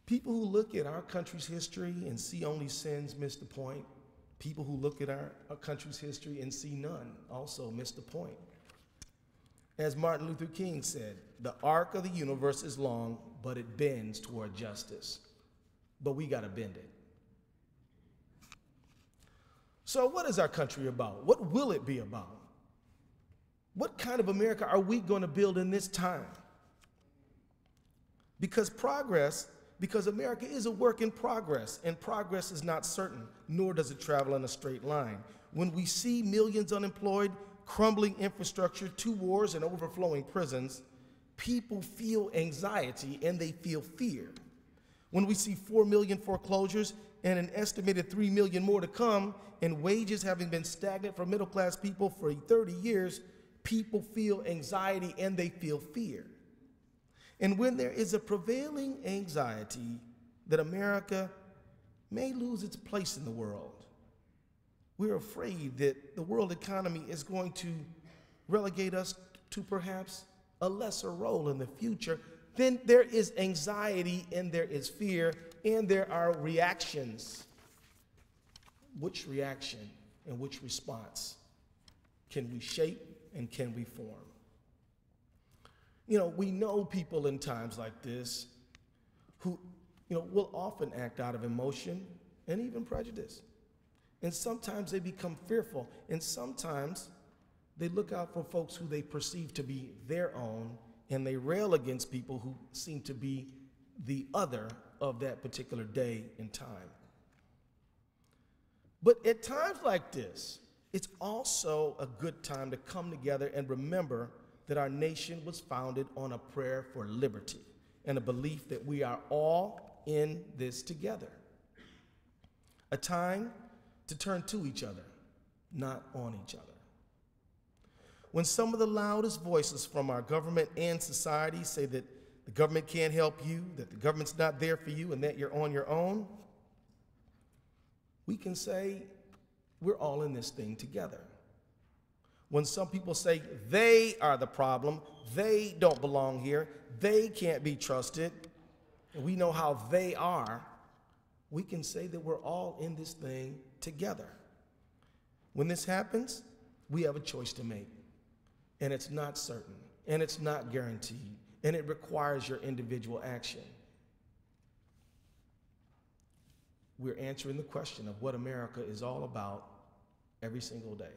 People who look at our country's history and see only sins miss the point. People who look at our country's history and see none also miss the point. As Martin Luther King said, the arc of the universe is long, but it bends toward justice. But we got to bend it. So what is our country about? What will it be about? What kind of America are we going to build in this time? Because America is a work in progress, and progress is not certain, nor does it travel in a straight line. When we see millions unemployed, crumbling infrastructure, 2 wars, and overflowing prisons, people feel anxiety and they feel fear. When we see 4 million foreclosures and an estimated 3 million more to come, and wages having been stagnant for middle-class people for 30 years, people feel anxiety and they feel fear. And when there is a prevailing anxiety that America may lose its place in the world, we're afraid that the world economy is going to relegate us to perhaps a lesser role in the future. Then there is anxiety and there is fear and there are reactions. Which reaction and which response can we shape and can we form? You know, we know people in times like this who, will often act out of emotion and even prejudice. And sometimes they become fearful, and sometimes they look out for folks who they perceive to be their own, and they rail against people who seem to be the other of that particular day and time. But at times like this, it's also a good time to come together and remember that our nation was founded on a prayer for liberty and a belief that we are all in this together. A time to turn to each other, not on each other. When some of the loudest voices from our government and society say that the government can't help you, that the government's not there for you, and that you're on your own, we can say we're all in this thing together. When some people say they are the problem, they don't belong here, they can't be trusted, and we know how they are, we can say that we're all in this thing together. When this happens, we have a choice to make, and it's not certain, and it's not guaranteed, and it requires your individual action. We're answering the question of what America is all about every single day.